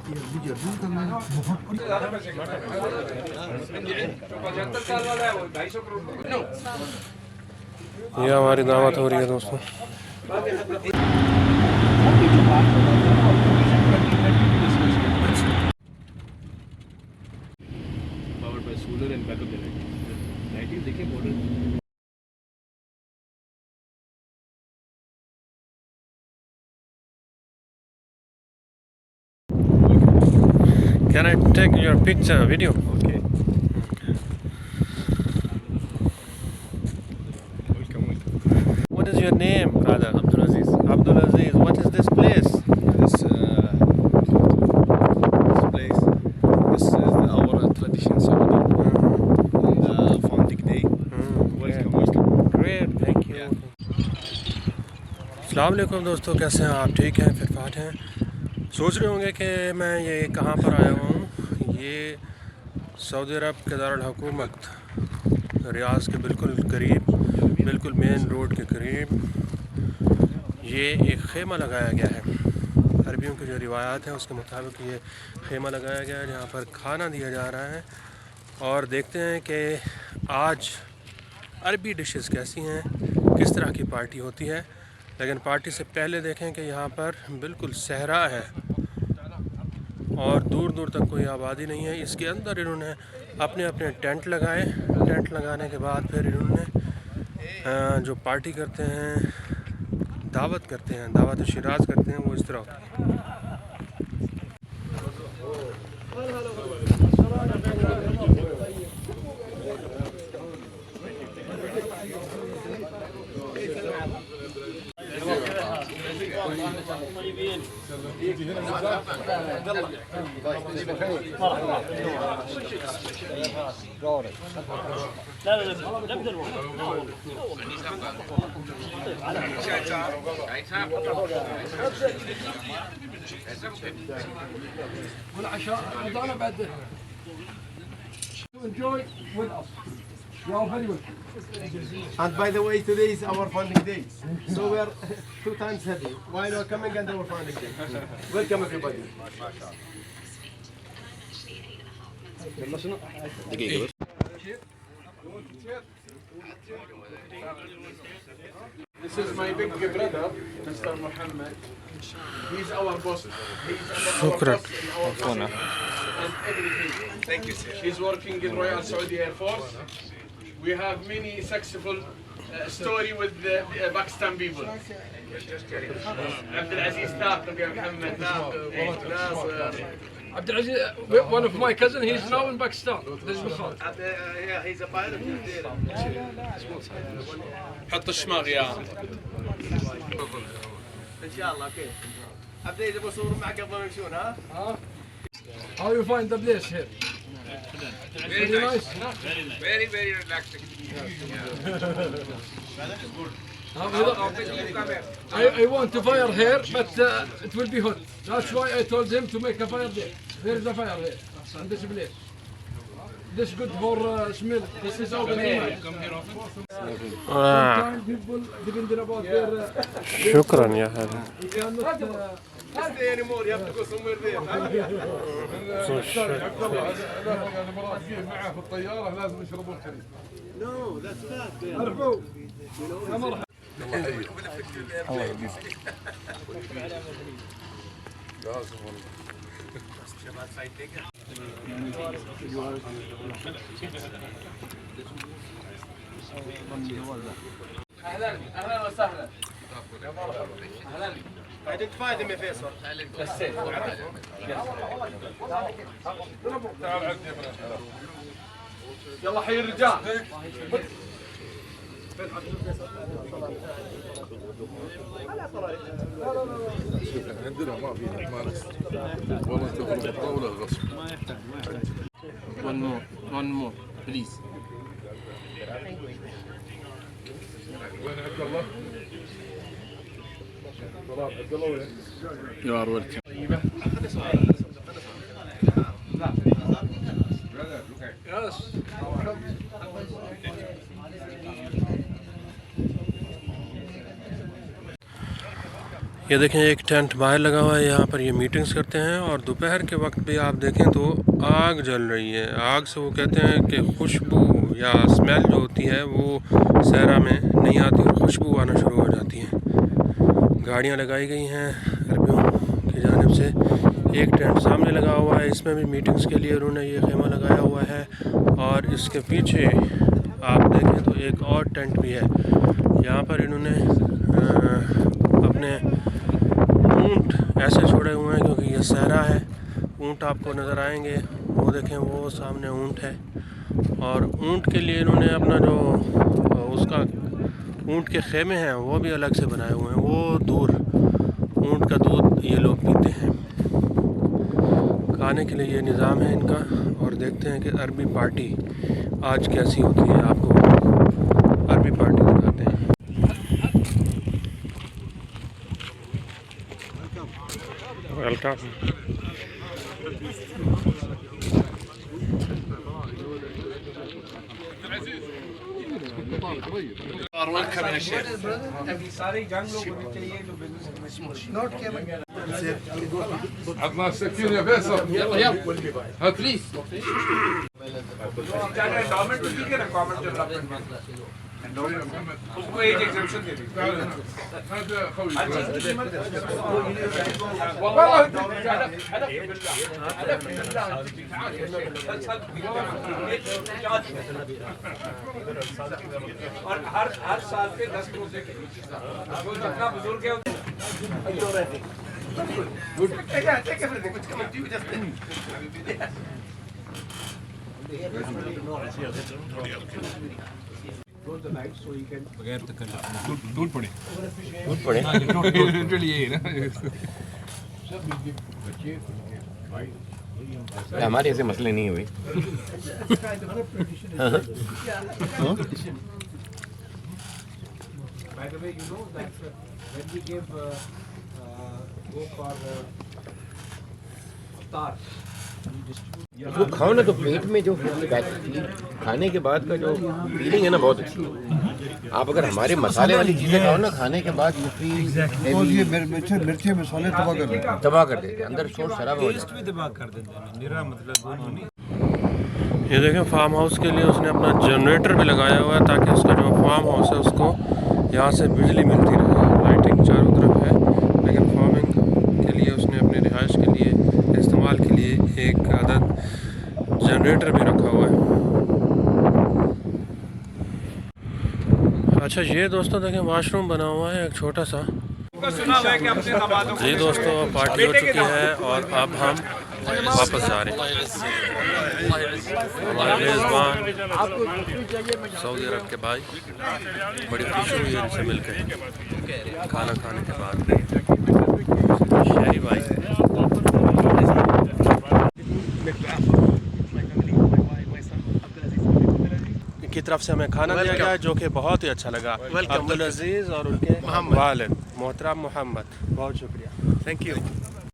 ये हमारी दावत हो रही है दोस्तों। Can I take your picture, video? Okay. Welcome. What is your name, brother? Abdulaziz. Abdulaziz, what is this place? This place. This is our tradition Saudi. The founding day. Welcome. Great, thank you. अस्सलाम वालेकुम दोस्तों, कैसे हैं आप? ठीक हैं, फिट-फाट हैं? सोच रहे होंगे कि मैं ये कहाँ पर आया हूँ। ये सऊदी अरब के दारुल हुकूमत रियाज के बिल्कुल करीब, बिल्कुल मेन रोड के करीब ये एक ख़ेमा लगाया गया है। अरबियों की जो रिवायात है उसके मुताबिक ये ख़ेमा लगाया गया है जहाँ पर खाना दिया जा रहा है। और देखते हैं कि आज अरबी डिशेस कैसी हैं, किस तरह की पार्टी होती है। लेकिन पार्टी से पहले देखें कि यहाँ पर बिल्कुल सहरा है और दूर दूर तक कोई आबादी नहीं है। इसके अंदर इन्होंने अपने अपने टेंट लगाए। टेंट लगाने के बाद फिर इन्होंने जो पार्टी करते हैं, दावत करते हैं, दावत शिराज करते हैं, वो इस तरह होती है। Enjoy with us. You are very welcome. And by the way, today is our founding day, so we are 2 times happy while we are coming and our founding day. Welcome everybody. This is my big brother, Mr. Mohammed. He's our boss. He's our boss in our business and everything. Thank you, sir. He's working in Royal Saudi Air Force. We have many successful story with the Pakistan people. Abdulaziz Taqib, Mohammed Nasser. Abdulaziz, one of my cousins, he's now in Pakistan. This is Bukhari. Yeah, he's a pilot. حط الشماغ يا ان شاء الله اوكي. عبد بصور معك قبل ما يمشون ها؟ How you find the place here? Very nice. Very, very relaxing. I want to fire here, but it will be hot. That's why I told him to make a fire there. There is a fire here, in this place. This is good for smell. This is open air. Sometimes people depending about their شكرا يا هذا. Stay anymore, you have to go somewhere there. معه في الطيارة لازم يشربون حليب. No, that's bad. ارفعوا. يا مرحبا. اهلا اهلا وسهلا. اهلا. Identify them يا فيصل. يلا حي الرجال. عندنا ما في والله تاخذ الطاوله غصب. One more, please. وين عبد الله؟ عبد الله وين؟ You are welcome. Yes. ये देखें एक tent बाहर लगा हुआ है, यहाँ पर ये मीटिंग्स करते हैं। और दोपहर के वक्त भी आप देखें तो आग जल रही है। आग से वो कहते हैं कि खुशबू या स्मेल जो होती है वो सहरा में नहीं आती और खुशबू आना शुरू हो जाती है। गाड़ियाँ लगाई गई हैं अरबियों की जानिब से। एक टेंट सामने लगा हुआ है, इसमें भी मीटिंग्स के लिए उन्होंने ये खेमा लगाया हुआ है। और इसके पीछे आप देखें तो एक और टेंट भी है। यहाँ पर इन्होंने अपने ऊँट ऐसे छोड़े हुए हैं क्योंकि ये सहरा है। ऊँट आपको नज़र आएंगे, वो देखें वो सामने ऊँट है। और ऊँट के लिए इन्होंने अपना जो उसका ऊँट के खेमे हैं वो भी अलग से बनाए हुए हैं। वो दूर ऊँट का दूध ये लोग पीते हैं। खाने के लिए ये निज़ाम है इनका। और देखते हैं कि अरबी पार्टी आज कैसी होती है, आपको अरबी पार्टी दिखाते हैं। Welcome. عطنا السكين يا فيصل. يلا يلا هات بليز. endowment will be a common development. उसको एक एग्जेम्पशन दे दीजिए। هذا خوي. और हर साल के 10 रोजे के जो जितना बुजुर्ग है हमारे ऐसे मसले नहीं हुए। By the way, you know that when we give go for iftar, वो खाओ ना तो पेट में जो खाने के बाद का जो फीलिंग है ना बहुत अच्छी है। आप अगर हमारे मसाले वाली चीज़ें खाओ ना खाने के बाद यू फील मिर्ची मसाले तबाह कर देते हैं, अंदर शोर शराबा हो जाता है। ये देखें फार्म हाउस के लिए उसने अपना जनरेटर भी लगाया हुआ है ताकि उसका जो फार्म हाउस है उसको यहाँ से बिजली मिलती रहे। लाइटिंग चारों तरफ है, लेकिन फार्मिंग के लिए उसने अपनी रिहाइश के लिए इस्तेमाल के लिए एक अदद जनरेटर भी रखा हुआ है। अच्छा ये दोस्तों देखें वाशरूम बना हुआ है एक छोटा सा। जी दोस्तों पार्टी हो चुकी है और अब हम वापस जा रहे हैं। हमारे मेज़बान सऊदी अरब के भाई, बड़ी खुशी हुई है इनसे मिलकर खाना खाने के बाद। शहरी भाई की तरफ से हमें खाना दिया गया जो कि बहुत ही अच्छा लगा। अब्दुल अजीज़ और उनके वालिद मोहतरम मोहम्मद, बहुत शुक्रिया, थैंक यू।